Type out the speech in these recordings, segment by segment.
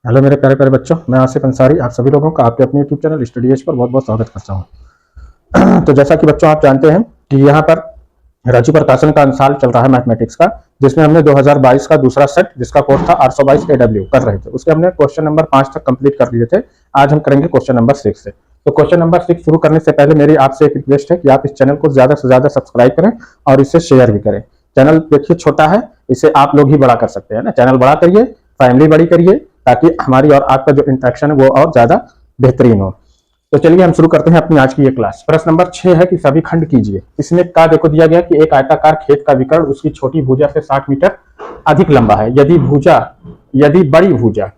Hello मेरे प्यारे प्यारे बच्चों, मैं आसिफ अंसारी आप सभी लोगों का आपके अपने YouTube channel study as per बहुत बहुत स्वागत करता हूँ। तो जैसा कि बच्चों आप जानते हैं कि यहाँ पर राजू प्रकाशन का साल चल रहा है मैथमेटिक्स का, जिसमें हमने 2022 का दूसरा सेट जिसका कोड था 822 AW कर रहे थे। उसके हमने क्वेश्चन नंबर 5 तक कंप्लीट कर लिए थे। आज हम करेंगे क्वेश्चन नंबर 6 से। तो क्वेश्चन नंबर 6 शुरू करने से पहले मेरी आपसे एक रिक्वेस्ट है कि आप इस चैनल को ज्यादा से ज्यादा सब्सक्राइब करें और इसे शेयर भी करें। चैनल देखिए छोटा है, इसे आप लोग ही बड़ा कर सकते हैं ना। चैनल बड़ा करिए, फैमिली बड़ी करिए, ताकि हमारी और आपका जो इंटरेक्शन है वो और ज्यादा बेहतरीन हो। तो चलिए हम शुरू करते हैं अपनी आज की ये क्लास। प्रश्न नंबर 6 है कि सभी खंड कीजिए। इसमें का देखो दिया गया कि एक आयताकार खेत का विकर्ण उसकी छोटी भुजा से 60 मीटर अधिक लंबा है। यदि बड़ी भुजा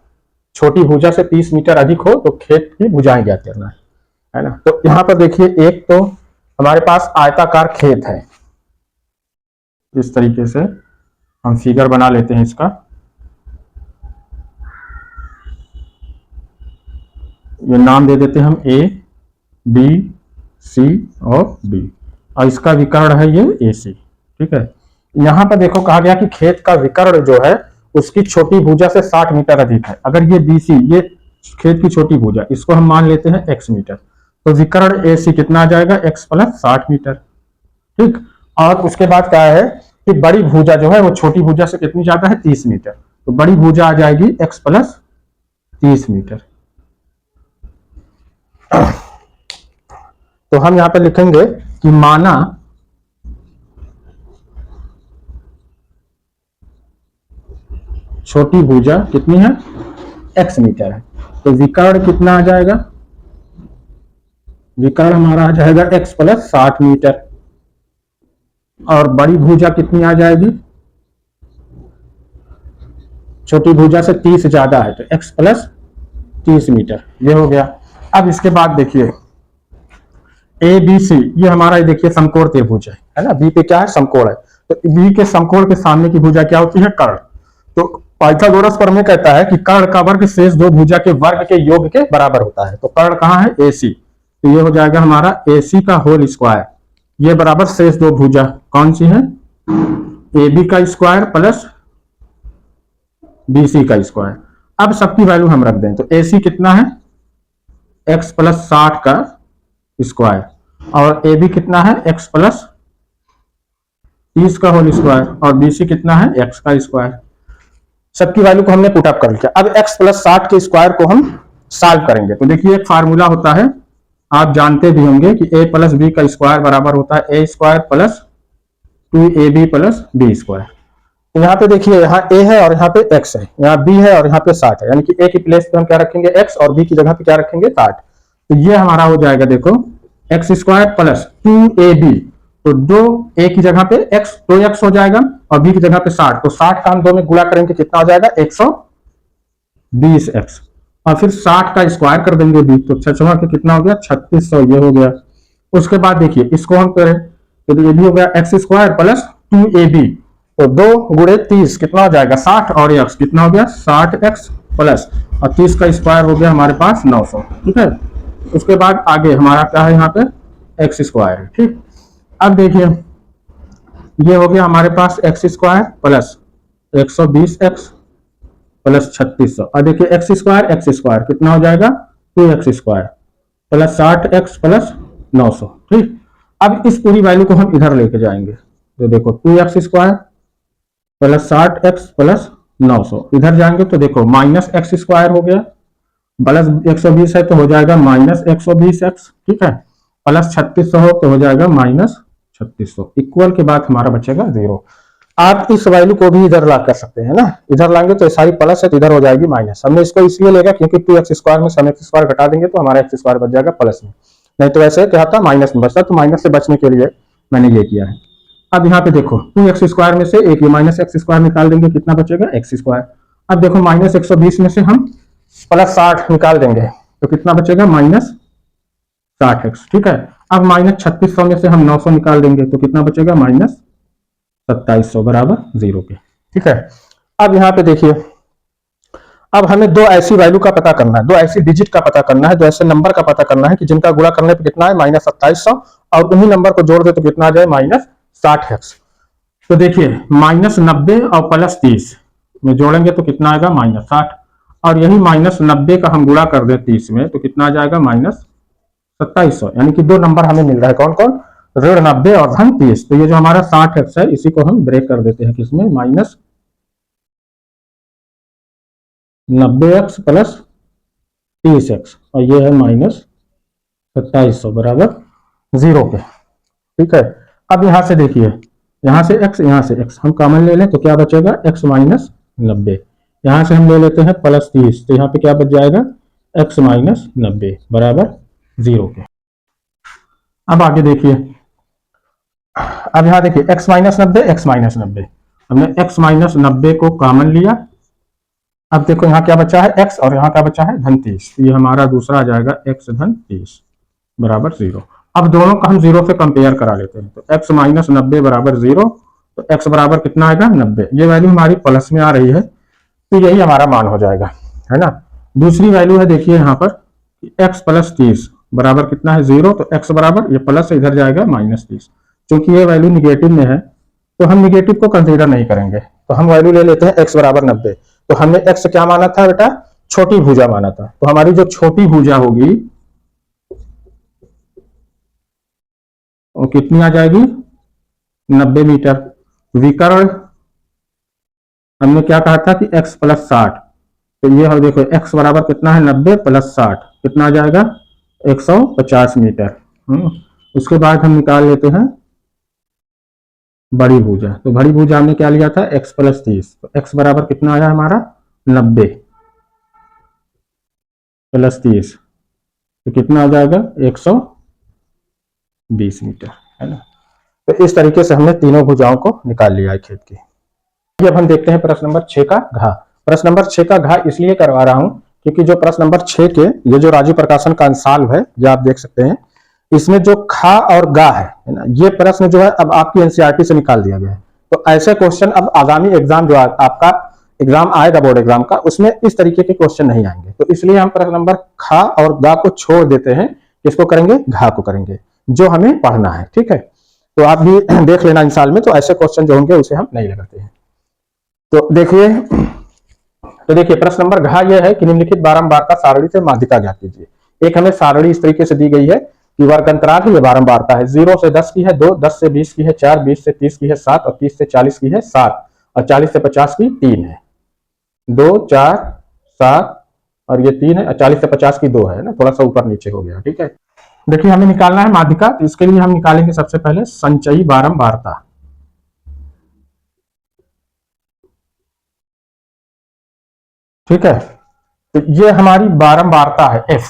छोटी भुजा से 30 मीटर अधिक हो तो खेत की भुजाएं ज्ञात करना है ना। तो यहाँ पर देखिए, एक तो हमारे पास आयताकार खेत है। इस तरीके से हम फिगर बना लेते हैं इसका। ये नाम दे देते हैं हम A, B, C और D, और इसका विकर्ण है ये AC। ठीक है, यहां पर देखो कहा गया कि खेत का विकर्ण जो है उसकी छोटी भुजा से 60 मीटर अधिक है। अगर ये BC, ये खेत की छोटी भुजा, इसको हम मान लेते हैं x मीटर, तो विकर्ण AC कितना आ जाएगा, x प्लस 60 मीटर। ठीक, और उसके बाद क्या है कि बड़ी भुजा जो है वो छोटी भुजा से कितनी ज्यादा है, 30 मीटर, तो बड़ी भुजा आ जाएगी x प्लस 30 मीटर। तो हम यहां पर लिखेंगे कि माना छोटी भुजा कितनी है, x मीटर है, तो विकर्ण कितना आ जाएगा, विकर्ण हमारा आ जाएगा x प्लस 60 मीटर। और बड़ी भुजा कितनी आ जाएगी, छोटी भुजा से 30 ज्यादा है तो x प्लस 30 मीटर। ये हो गया। अब इसके बाद देखिए ABC, ये हमारा देखिए समकोण त्रिभुज है ना। B पे क्या है, समकोण है, तो B के समकोण के सामने की भुजा क्या होती है, कर्ण। तो पाइथागोरस प्रमेय कहता है कि कर्ण का वर्ग शेष दो भुजा के वर्ग के योग के बराबर होता है। तो कर्ण कहाँ है, AC, तो ये हो जाएगा हमारा AC का होल स्क्वायर, ये बराबर शेष दो भुजा कौन सी है, AB का स्क्वायर प्लस BC का स्क्वायर। अब सबकी वैल्यू हम रख दें, तो AC कितना है, x प्लस 60 का स्क्वायर, और AB कितना है, x प्लस 30 का होल स्क्वायर, और BC कितना है, x का स्क्वायर। सबकी वैल्यू को हमने पुट अप कर लिया। अब x प्लस 60 के स्क्वायर को हम सॉल्व करेंगे। तो देखिए एक फार्मूला होता है, आप जानते भी होंगे कि a प्लस b का स्क्वायर बराबर होता है a square plus 2ab plus b square. तो यहाँ पे देखिए, यहाँ a है और यहाँ पे x है, यहाँ b है और यहाँ पे 60 है, यानी कि a की प्लेस पे हम क्या रखेंगे, x, और b की जगह पे क्या रखेंगे, 60। तो ये हमारा हो जाएगा देखो एक्स स्क्वायर प्लस 2ab, तो दो a की जगह पे x, 2x हो जाएगा, और b की जगह पे 60, तो 60 का हम दो में गुणा करेंगे कितना हो जाएगा, 120x, और फिर 60 का स्क्वायर कर देंगे b, तो 6 के कितना हो गया, 3600, ये हो गया। उसके बाद देखिए इसको हम करें तो ये भी हो गया एक्स स्क्वायर प्लस 2ab, तो 2 गुणे 30 कितना हो जाएगा, 60, और x कितना हो गया, 60x प्लस, और 30 का स्क्वायर हो गया हमारे पास 900। ठीक है, उसके बाद आगे हमारा क्या है, यहाँ पे एक्स स्क्वायर है। ठीक, अब देखिए ये हो गया हमारे पास x square plus 120x plus 3600, और देखिए एक्स स्क्वायर कितना हो जाएगा, 2x square plus 60x plus 900। ठीक, अब इस पूरी वैल्यू को हम इधर लेके जाएंगे, तो देखो 2x square plus 60x plus 900, इधर जाएंगे तो देखो माइनस एक्स स्क्वायर हो गया, प्लस 120 है तो हो जाएगा माइनस 120x। ठीक है, प्लस 3600 हो तो हो जाएगा माइनस 3600, इक्वल के बाद हमारा बचेगा 0। आप इस वैल्यू को भी इधर ला कर सकते हैं ना, इधर लाएंगे तो सारी प्लस है तो इधर हो जाएगी माइनस। हमने इसको इसलिए लेगा क्योंकि 2x स्क्वायर में हम x स्क्वायर घटा देंगे तो हमारा x स्क्वायर बच जाएगा प्लस में, नहीं तो ऐसे क्या था, माइनस में बचता, तो माइनस से बचने के लिए मैंने ये किया है। अब यहाँ पे देखो 2x स्क्वायर में से एक ये माइनस एक्स स्क्वायर निकाल देंगे, कितना बचेगा, x स्क्वायर। अब देखो माइनस 120 में से हम प्लस 60 निकाल देंगे तो कितना बचेगा, माइनस 60x। ठीक है, अब माइनस 3600 में से हम 900 निकाल देंगे तो कितना बचेगा, माइनस 2700 बराबर 0 के। ठीक है, अब यहाँ पे देखिए, अब हमें दो ऐसी वैल्यू का पता करना है, दो ऐसी डिजिट का पता करना है, दो ऐसे नंबर का पता करना है कि जिनका गुणा करने पे कितना है, माइनस 2700, और उन्हीं नंबर को जोड़ दे तो कितना आ जाए, माइनस 60x। तो देखिए माइनस 90 और प्लस 30 में जोड़ेंगे तो कितना आएगा, माइनस 60, और यही -90 का हम गुणा कर दें 30 में तो कितना आ जाएगा -2700, यानी कि दो नंबर हमें मिल रहा है, कौन कौन, ऋण 90 और धन 30। तो ये जो हमारा 60x है इसी को हम ब्रेक कर देते हैं किसमें, -90x प्लस 30x, और ये है -2700 बराबर 0 के। ठीक है, अब यहां से देखिए, यहां से x, यहां से x हम कॉमन ले लें तो क्या बचेगा, x माइनस 90, यहां से हम ले लेते हैं +30 तो यहाँ पे क्या बच जाएगा, x माइनस 90 बराबर 0 के। अब आगे देखिए, अब यहां देखिए x माइनस 90, x माइनस 90, हमने x माइनस 90 को कॉमन लिया। अब देखो यहाँ क्या बचा है, x, और यहाँ क्या बचा है, धन 30, तो ये हमारा दूसरा आ जाएगा x धन 30 बराबर 0। अब दोनों का हम 0 से कंपेयर करा लेते हैं, तो x माइनस 90 बराबर 0, तो x बराबर कितना आएगा, 90। ये वैल्यू हमारी प्लस में आ रही है तो यही हमारा मान हो जाएगा, है ना। दूसरी वैल्यू है, देखिए यहाँ पर x प्लस 30 बराबर कितना है, 0, तो x बराबर, ये प्लस से इधर जाएगा -30। क्योंकि ये वैल्यू निगेटिव में है तो हम निगेटिव को कंसीडर नहीं करेंगे, तो हम वैल्यू ले लेते हैं x बराबर 90। तो हमने x क्या माना था बेटा, छोटी भुजा माना था, तो हमारी जो छोटी भुजा होगी वो कितनी आ जाएगी, 90 मीटर। विकर्ण हमने क्या कहा था कि x प्लस 60, तो ये हो, देखो x बराबर कितना है, 90 प्लस 60 कितना आ जाएगा, 150 मीटर। उसके बाद हम निकाल लेते हैं बड़ी भुजा, तो बड़ी भुजा हमने क्या लिया था, x प्लस 30, तो x बराबर कितना आया हमारा, 90 प्लस 30, तो कितना आ जाएगा, 120 मीटर, है ना। तो इस तरीके से हमने तीनों भुजाओं को निकाल लिया है खेत की। अब हम देखते हैं प्रश्न नंबर 6 का घा। प्रश्न नंबर 6 का घा इसलिए करवा रहा हूं क्योंकि जो प्रश्न नंबर 6 के, ये जो राजू प्रकाशन का अंसाल्व है, ये आप देख सकते हैं, इसमें जो खा और गा है ना, ये प्रश्न जो है अब आपकी एनसीईआरटी से निकाल दिया गया है। तो ऐसे क्वेश्चन अब आगामी एग्जाम जो आपका एग्जाम आएगा बोर्ड एग्जाम का, उसमें इस तरीके के क्वेश्चन नहीं आएंगे। तो इसलिए हम प्रश्न नंबर खा और गा को छोड़ देते हैं, किसको करेंगे, घा को करेंगे, जो हमें पढ़ना है। ठीक है, तो आप भी देख लेना इन साल में, तो ऐसे क्वेश्चन जो होंगे उसे हम नहीं लगाते हैं। तो देखिए, प्रश्न नंबर घा यह है कि निम्नलिखित बारंबारता सारणी से माध्यिका ज्ञात कीजिए। एक हमें सारणी इस तरीके से दी गई है कि वर्ग अंतराल है, ये बारंबारता है, 0 से 10 की है 2, 10 से 20 की है 4, 20 से 30 की है 7, और 30 से 40 की है 7, और 40 से 50 की 3 है, 2, 4, 7 और ये 3 है, और 40 से 50 की 2 है ना, थोड़ा सा ऊपर नीचे हो गया। ठीक है, देखिए हमें निकालना है माध्यिका, तो इसके लिए हम निकालेंगे सबसे पहले संचयी बारंबारता। ठीक है, तो ये हमारी बारंबारता है f,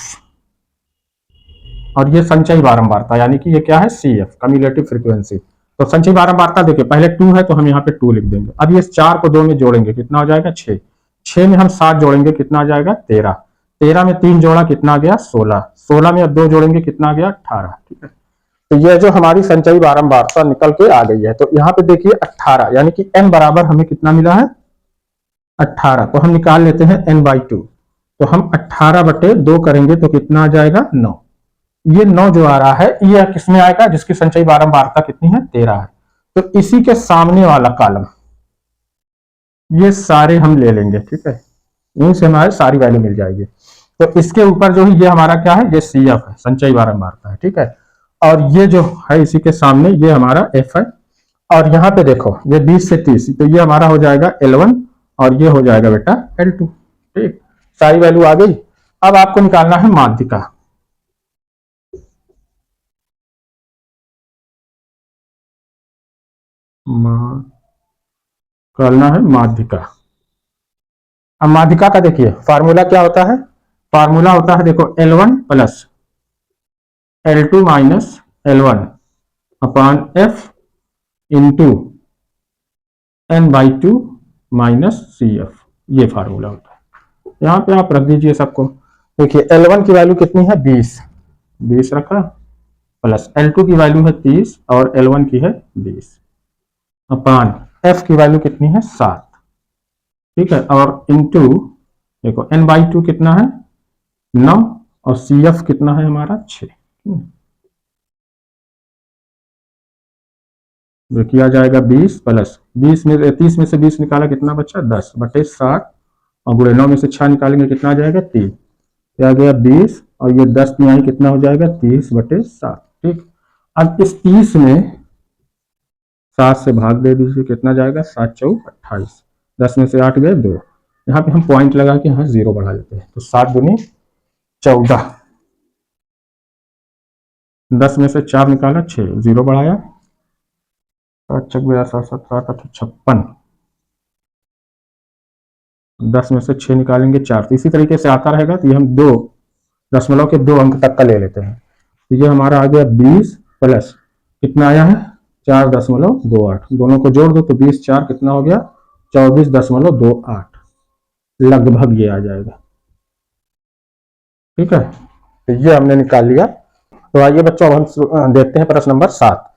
और ये संचयी बारंबारता, यानी कि ये क्या है, CF कम्युलेटिव फ्रीक्वेंसी। तो संचयी बारंबारता देखिए, पहले 2 है तो हम यहाँ पे 2 लिख देंगे। अब ये 4 को 2 में जोड़ेंगे, कितना हो जाएगा, 6, 6 में हम 7 जोड़ेंगे, कितना आ जाएगा, 13, 13 में 3 जोड़ा कितना आ गया, 16, 16 में अब 2 जोड़ेंगे, कितना आ गया, 18। ठीक है, तो ये जो हमारी संचयी बारंबारता निकल के आ गई है। तो यहाँ पे देखिए 18, यानी कि n बराबर हमें कितना मिला है, 18, तो हम निकाल लेते हैं n/2, तो हम 18/2 करेंगे तो कितना आ जाएगा, 9। ये 9 जो आ रहा है ये किसमें आएगा, जिसकी संचयी बारंबारता कितनी है, 13 है। तो इसी के सामने वाला कॉलम ये सारे हम ले लेंगे। ठीक है, यहीं से हमारे सारी वैल्यू मिल जाएगी। तो इसके ऊपर जो है ये हमारा क्या है, ये CF है, संचयी बारंबारता है। ठीक है, और ये जो है इसी के सामने ये हमारा F है, और यहाँ पे देखो ये 20 से 30, तो ये हमारा हो जाएगा L1, और ये हो जाएगा बेटा L2। ठीक, सारी वैल्यू आ गई। अब आपको निकालना है माध्यिका। निकालना है माध्यिका। अब माध्यिका का देखिए फार्मूला क्या होता है, फार्मूला होता है देखो L1 plus L2 minus L1 upon F into n/2 minus CF, ये फार्मूला होता है। यहाँ पे आप रख दीजिए सबको। देखिए L1 की वैल्यू कितनी है, 20 रखा, प्लस L2 की वैल्यू है 30 और L1 की है 20, अपॉन F की वैल्यू कितनी है, 7। ठीक है, और इंटू देखो n/2 कितना है, 9, और CF कितना है हमारा, 6। किया जाएगा 20 प्लस 20 में 30 में से 20 निकाला, कितना बचा, 10/7 और गुणे 9 में से 6 निकालेंगे कितना आ जाएगा 3, आ गया 20 और ये 10 तिहाई कितना हो जाएगा 30/7। ठीक, अब इस 30 में 7 से भाग दे दीजिए, कितना जाएगा 7 चौक 28, 10 में से 8 गए 2, यहाँ पे हम पॉइंट लगा के यहाँ 0 बढ़ा लेते हैं, तो 7 दूनी 14, 10 में से 4 निकाला 6, 0 बढ़ाया, 7 चौक 7 7 8 56, 10 में से 6 निकालेंगे 4, तो इसी तरीके से आता रहेगा। तो ये हम 2 के 2 अंक तक का ले लेते हैं, तो ये हमारा आ गया 20 प्लस कितना आया है 4.28, दोनों को जोड़ दो तो 20 4 कितना हो गया 24.28, लगभग ये आ जाएगा। ठीक है, तो ये हमने निकाल लिया। तो आइए बच्चों, अब हम देखते हैं प्रश्न नंबर 7।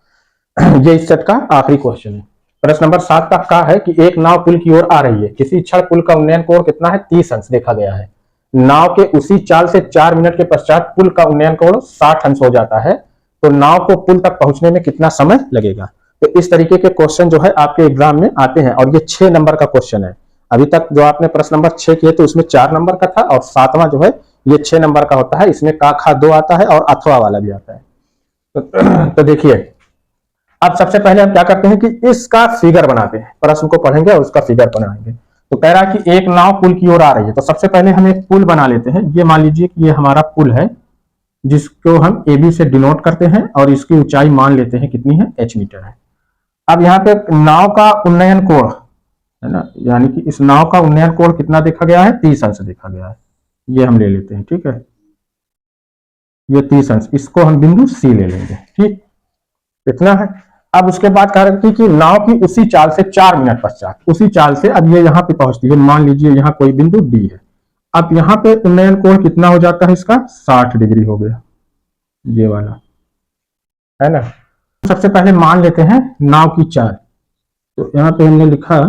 ये इस सेट का आखिरी क्वेश्चन है। प्रश्न नंबर 7 का क्या है कि एक नाव पुल की ओर आ रही है, किसी क्षण पुल का उन्नयन कोण कितना है 30 अंश देखा गया है। नाव के उसी चाल से 4 मिनट के पश्चात पुल का उन्नयन कोण 60 अंश हो जाता है, तो नाव को पुल तक पहुंचने में कितना समय लगेगा। तो इस तरीके के क्वेश्चन जो है आपके एग्जाम में आते हैं, और ये 6 नंबर का क्वेश्चन है। अभी तक जो आपने प्रश्न नंबर 6 किए थे उसमें 4 नंबर का था, और 7वां जो है ये 6 नंबर का होता है। इसमें का खा 2 आता है और अथवा वाला भी आता है। तो देखिए, अब सबसे पहले हम क्या करते हैं कि इसका फिगर बनाते हैं, प्रश्न को पढ़ेंगे और उसका फिगर बनाएंगे। तो कह रहा है कि एक नाव पुल की ओर आ रही है, तो सबसे पहले हम एक पुल बना लेते हैं। ये मान लीजिए कि ये हमारा पुल है, जिसको हम AB से डिनोट करते हैं, और इसकी ऊंचाई मान लेते हैं कितनी है h मीटर है। अब यहाँ पे नाव का उन्नयन कोण है ना, यानी कि इस नाव का उन्नयन कोण कितना देखा गया है 30 अंश देखा गया है, ये हम ले लेते हैं। ठीक है, ये 30 अंश, इसको हम बिंदु C ले लेंगे। ठीक, इतना है। अब उसके बाद कह रही थी कि नाव की उसी चाल से 4 मिनट पश्चात, उसी चाल से अब ये यहाँ पे पहुंचती है, मान लीजिए यहाँ कोई बिंदु D है। अब यहाँ पे उन्नयन कोण कितना हो जाता है इसका 60 डिग्री हो गया, ये वाला है ना। सबसे पहले मान लेते हैं नाव की चाल, तो यहाँ पे हमने लिखा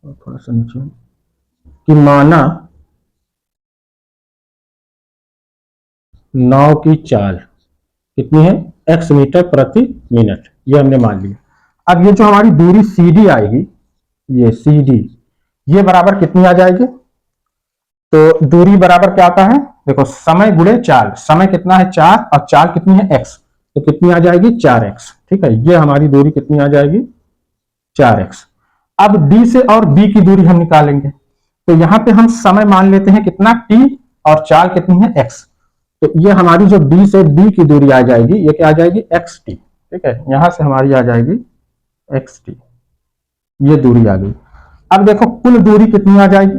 थोड़ा सा नीचे कि माना नाव की चाल कितनी है x मीटर प्रति मिनट, ये हमने मान लिया। अब ये जो हमारी दूरी CD आएगी, ये CD, ये बराबर कितनी आ जाएगी, तो दूरी बराबर क्या आता है, देखो समय गुणे चाल, समय कितना है 4 और चाल कितनी है x, तो कितनी आ जाएगी 4x। ठीक है, ये हमारी दूरी कितनी आ जाएगी 4x। अब D से और B की दूरी हम निकालेंगे, तो यहां पे हम समय मान लेते हैं कितना t और चाल कितनी है x, तो ये हमारी जो D से B की दूरी आ जाएगी, ये क्या आ जाएगी xt। ठीक है, यहां से हमारी आ जाएगी xt, ये दूरी आ गई। अब देखो कुल दूरी कितनी आ जाएगी,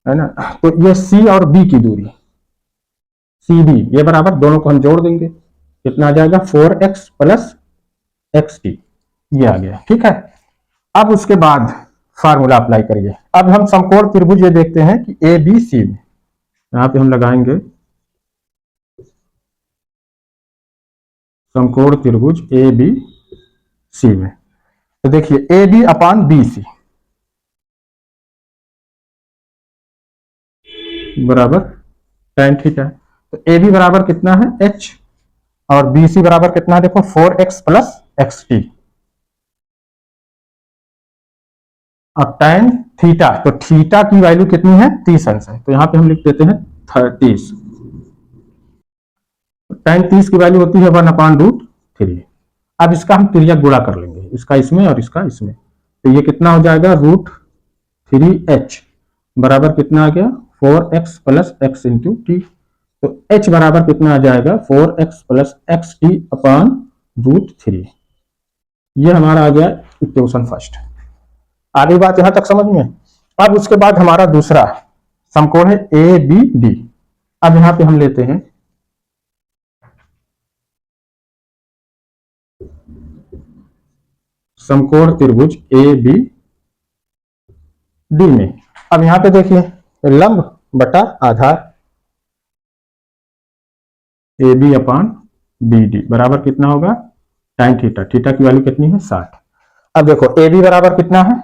है ना, तो ये C और B की दूरी CD, ये बराबर दोनों को हम जोड़ देंगे, कितना आ जाएगा 4x प्लस xt, ये आ गया। ठीक है, अब उसके बाद फार्मूला अप्लाई करिए। अब हम समकोण त्रिभुज ये देखते हैं कि ABC में, यहां पे हम लगाएंगे समकोण त्रिभुज ABC में, तो देखिए AB अपान BC बराबर tan थीटा, तो AB बराबर कितना है h और BC बराबर कितना है, देखो 4x प्लस xt, और tan थीटा, तो थीटा की वैल्यू कितनी है 30 अंश है, तो यहां पे हम लिख देते हैं 30। tan 30 की वैल्यू होती है 1/√3। अब इसका हम तिर्यक गुणा कर लेंगे, इसका इसमें और इसका इसमें, तो ये कितना हो जाएगा √3h बराबर कितना आ गया 4x plus x into T, तो h बराबर कितना आ जाएगा 4x plus x T upon √3। ये हमारा आ गया इक्वेशन फर्स्ट। आगे बात यहां तक समझ में। अब उसके बाद हमारा दूसरा समकोण है ABD। अब यहां पे हम लेते हैं समकोण त्रिभुज ABD में। अब यहां पे देखिए लंब बटा आधार AB अपान BD बराबर कितना होगा tan थीटा, थीटा की वैल्यू कितनी है 60। अब देखो AB बराबर कितना है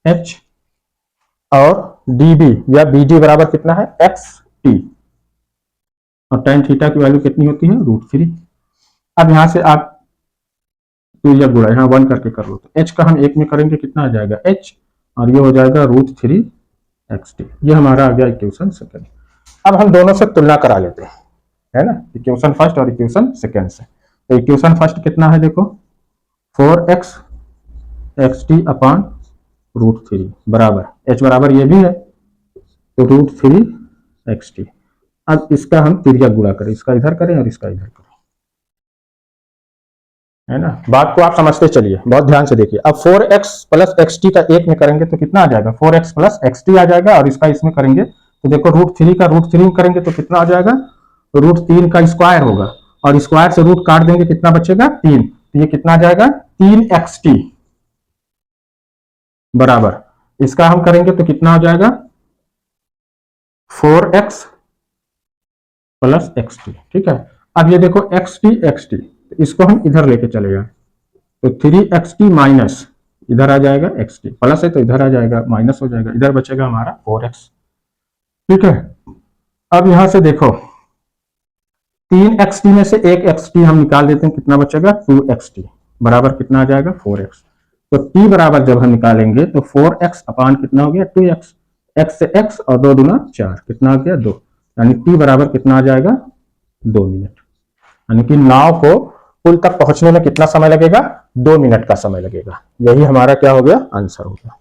h और DB या BD बराबर कितना है xt, और tan थीटा की वैल्यू कितनी होती है √3। अब यहां से आप तो यह गुणा यहाँ 1 करके कर लो, तो h का हम 1 में करेंगे कितना आ जाएगा h, और ये हो जाएगा √3 एक्स टी, ये हमारा आ गया इक्वेशन सेकेंड। अब हम दोनों से तुलना करा लेते हैं, है ना, इक्वेशन फर्स्ट और इक्वेशन सेकेंड से। तो इक्वेशन फर्स्ट कितना है देखो, 4x X T upon root three बराबर h बराबर ये भी है तो रूट थ्री एक्स टी। अब इसका हम तिर्यक गुणा करें, इसका इधर करें और इसका इधर करें, है ना। बात को आप समझते चलिए, बहुत ध्यान से देखिए। अब 4x प्लस एक्स टी का एक में करेंगे तो कितना आ जाएगा, 4x प्लस एक्स टी आ जाएगा, और इसका इसमें करेंगे तो देखो रूट थ्री का रूट थ्री में करेंगे तो कितना आ जाएगा, तो रूट तीन का स्क्वायर होगा, और स्क्वायर से रूट काट देंगे कितना बचेगा, तीन, तो ये कितना आ जाएगा, 3xt बराबर इसका हम करेंगे तो कितना हो जाएगा, 4x प्लस एक्स टी। ठीक है, अब ये देखो एक्स टी, इसको हम इधर लेके चले जाए तो 3xt माइनस इधर आ जाएगा एक्स टी, प्लस है तो इधर आ जाएगा माइनस हो जाएगा, इधर बचेगा हमारा 4x। ठीक है, अब यहां से देखो 3xt में से एक xt हम निकाल देते हैं, कितना बचेगा, 2xt बराबर कितना आ जाएगा, 4x। तो t बराबर जब हम निकालेंगे तो 4x अपान कितना हो गया, 2x, x से x और 2 दूना 4, कितना आ गया 2, यानी t बराबर कितना आ जाएगा, 2 मिनट। यानी कि नाव को पुल तक पहुंचने में कितना समय लगेगा, 2 मिनट का समय लगेगा। यही हमारा क्या हो गया, आंसर हो गया।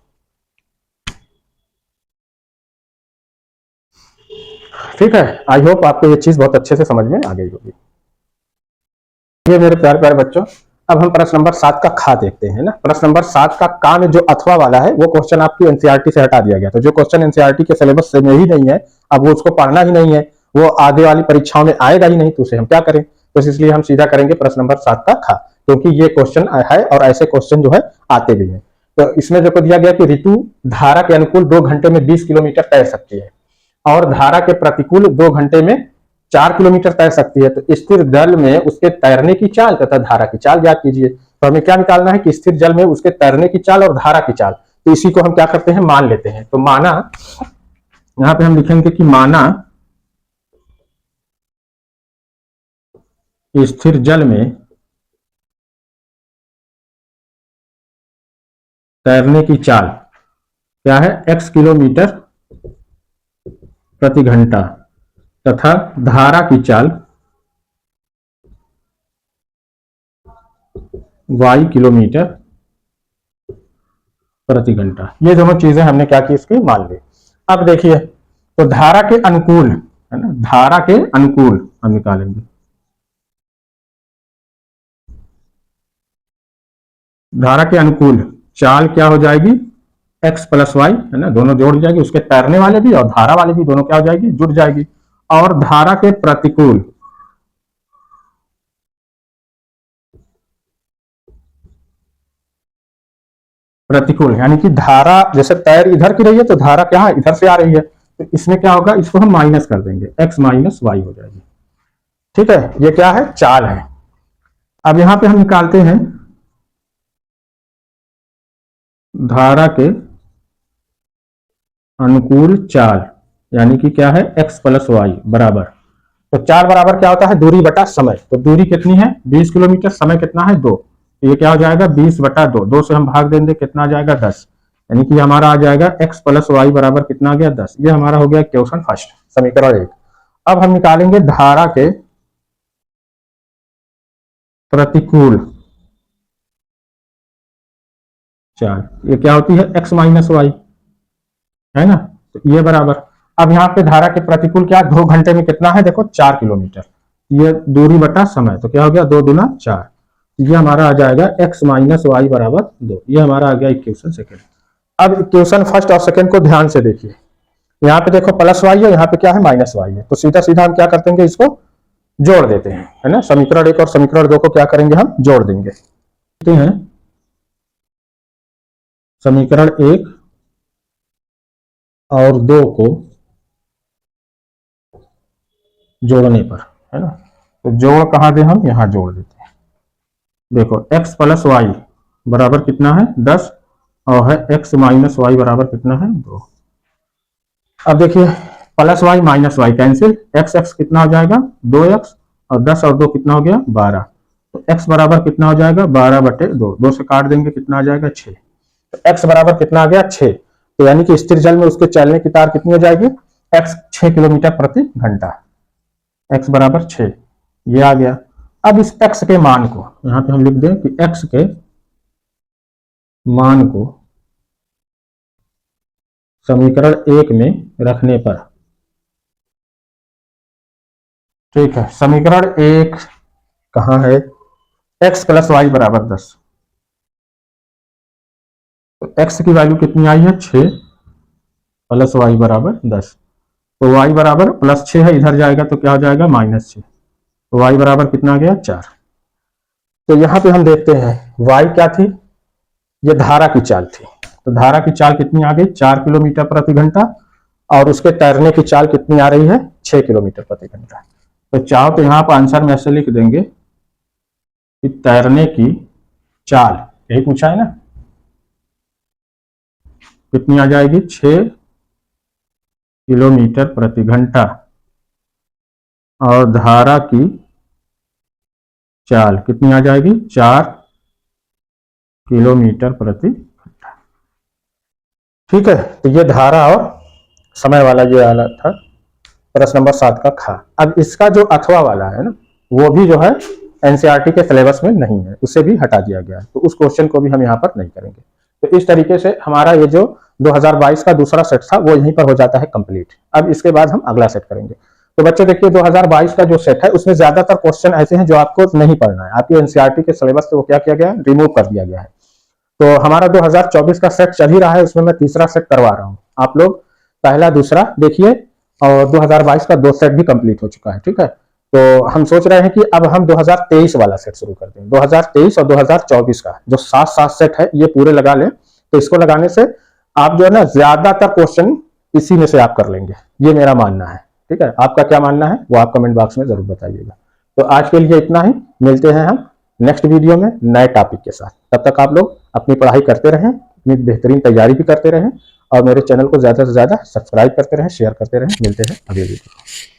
ठीक है, आई होप आपको ये चीज बहुत अच्छे से समझ में आ गई होगी। ये मेरे प्यारे प्यारे बच्चों, अब हम प्रश्न नंबर 7 का खा देखते हैं ना। प्रश्न नंबर 7 का का में जो अथवा वाला है वो क्वेश्चन आपकी एनसीईआरटी से हटा दिया गया, तो जो क्वेश्चन एनसीईआरटी के सिलेबस से में ही नहीं है, अब वो उसको पढ़ना ही नहीं है, वो आगे वाली परीक्षाओं में आएगा ही नहीं, तो उसे हम क्या करें, तो इसलिए हम सीधा करेंगे प्रश्न नंबर 7 का खा, क्योंकि ये क्वेश्चन है और ऐसे क्वेश्चन जो है आते भी है। तो इसमें जो दिया गया कि ऋतु धारा के अनुकूल 2 घंटे में 20 किलोमीटर तैर सकती है और धारा के प्रतिकूल 2 घंटे में 4 किलोमीटर तैर सकती है, तो स्थिर जल में उसके तैरने की चाल तथा धारा की चाल ज्ञात कीजिए। तो हमें क्या निकालना है कि स्थिर जल में उसके तैरने की चाल और धारा की चाल, तो इसी को हम क्या करते हैं, मान लेते हैं। तो माना, यहां पे हम लिखेंगे कि माना स्थिर जल में तैरने की चाल क्या है, x किलोमीटर प्रति घंटा तथा धारा की चाल y किलोमीटर प्रति घंटा। ये दोनों चीजें हमने क्या की, इसकी मान ली। अब देखिए, तो धारा के अनुकूल, है ना, धारा के अनुकूल हम निकालेंगे, धारा के अनुकूल चाल क्या हो जाएगी, x प्लस वाई, है ना, दोनों जोड़ जाएगी, उसके तैरने वाले भी और धारा वाले भी दोनों क्या हो जाएगी, जुड़ जाएगी। और धारा के प्रतिकूल, प्रतिकूल यानी कि धारा जैसे तैर इधर की रही है तो धारा क्या है, इधर से आ रही है, तो इसमें क्या होगा, इसको हम माइनस कर देंगे, x माइनस वाई हो जाएगी। ठीक है, ये क्या है, चाल है। अब यहां पे हम निकालते हैं धारा के अनुकूल चाल, यानी कि क्या है, x प्लस वाई बराबर, तो चाल बराबर क्या होता है, दूरी बटा समय। तो दूरी कितनी है, 20 किलोमीटर, समय कितना है 2, तो ये क्या हो जाएगा, 20 बटा 2, 2 से हम भाग देंगे, कितना आ जाएगा 10, यानी कि हमारा आ जाएगा x प्लस वाई बराबर कितना आ गया, 10। ये हमारा हो गया क्वेश्चन फर्स्ट, समीकरण 1। अब हम निकालेंगे धारा के प्रतिकूल चाल, ये क्या होती है, x माइनस वाई, है ना, तो ये बराबर, अब यहाँ पे धारा के प्रतिकूल क्या, 2 घंटे में कितना है, देखो 4 किलोमीटर, ये दूरी बटा समय, तो क्या हो गया 2 दूना 4, ये हमारा आ जाएगा x माइनस वाई बराबर 2। ये हमारा आ गया इक्वेशन सेकेंड। अब इक्वेशन फर्स्ट और सेकेंड को ध्यान से देखिए, यहाँ पे देखो प्लस वाई है, यहाँ पे क्या है, माइनस वाई है, तो सीधा सीधा हम क्या करते हैं, इसको जोड़ देते हैं, है ना, समीकरण 1 और समीकरण 2 को क्या करेंगे, हम जोड़ देंगे। समीकरण 1 और 2 को जोड़ने पर, है ना, तो जोड़ कहां दे, हम यहां जोड़ देते हैं। देखो x प्लस वाई बराबर कितना है 10 और है x माइनस वाई बराबर कितना है 2। अब देखिए plus Y minus Y cancel, x x कितना हो जाएगा 2x और 10 और 2 कितना हो गया 12, तो x बराबर कितना हो जाएगा 12 बटे 2, 2 से काट देंगे कितना आ जाएगा 6, तो x बराबर कितना आ गया 6। तो यानी कि स्थिर जल में उसके चलने की तार कितनी हो जाएगी, x 6 किलोमीटर प्रति घंटा, x बराबर 6, ये आ गया। अब इस x के मान को यहां पे हम लिख दें कि x के मान को समीकरण 1 में रखने पर, ठीक है, समीकरण 1 कहां है, x प्लस वाई बराबर 10, तो x की वैल्यू कितनी आई है 6 प्लस वाई बराबर 10, तो y बराबर प्लस 6 है, इधर जाएगा तो क्या हो जाएगा -6, तो y बराबर कितना आ गया 4। तो यहां पे हम देखते हैं y क्या थी, ये धारा की चाल थी, तो धारा की चाल कितनी आ गई 4 किलोमीटर प्रति घंटा, और उसके तैरने की चाल कितनी आ रही है 6 किलोमीटर प्रति घंटा। तो चाहो तो यहां पर आंसर में ऐसे लिख देंगे कि तैरने की चाल, यही पूछा है ना, कितनी आ जाएगी 6 किलोमीटर प्रति घंटा, और धारा की चाल कितनी आ जाएगी 4 किलोमीटर प्रति घंटा। ठीक है, तो ये धारा और समय वाला ये वाला था प्रश्न नंबर 7 का खा। अब इसका जो अथवा वाला है ना, वो भी जो है एनसीईआरटी के सिलेबस में नहीं है, उसे भी हटा दिया गया है, तो उस क्वेश्चन को भी हम यहाँ पर नहीं करेंगे। तो इस तरीके से हमारा ये जो 2022 का दूसरा सेट था वो यहीं पर हो जाता है कंप्लीट। अब इसके बाद हम अगला सेट करेंगे। तो बच्चों देखिए 2022 का जो सेट है उसमें ज्यादातर क्वेश्चन ऐसे हैं जो आपको नहीं पढ़ना है, आपके एनसीईआरटी के सिलेबस से वो क्या किया गया है, रिमूव कर दिया गया है। तो हमारा 2024 का सेट चल ही रहा है, उसमें मैं तीसरा सेट करवा रहा हूँ, आप लोग पहला दूसरा देखिए, और 2022 का 2 सेट भी कंप्लीट हो चुका है। ठीक है, तो हम सोच रहे हैं कि अब हम 2023 वाला सेट शुरू करते हैं। 2023 और 2024 का जो 7 सेट है ये पूरे लगा लें, तो इसको लगाने से आप जो है ना ज्यादातर क्वेश्चन इसी में से आप कर लेंगे, ये मेरा मानना है। ठीक है, आपका क्या मानना है वो आप कमेंट बॉक्स में जरूर बताइएगा। तो आज के लिए इतना ही, मिलते हैं हम नेक्स्ट वीडियो में नए टॉपिक के साथ। तब तक आप लोग अपनी पढ़ाई करते रहें, अपनी बेहतरीन तैयारी भी करते रहें, और मेरे चैनल को ज्यादा से ज्यादा सब्सक्राइब करते रहें, शेयर करते रहें। मिलते हैं अगले वीडियो।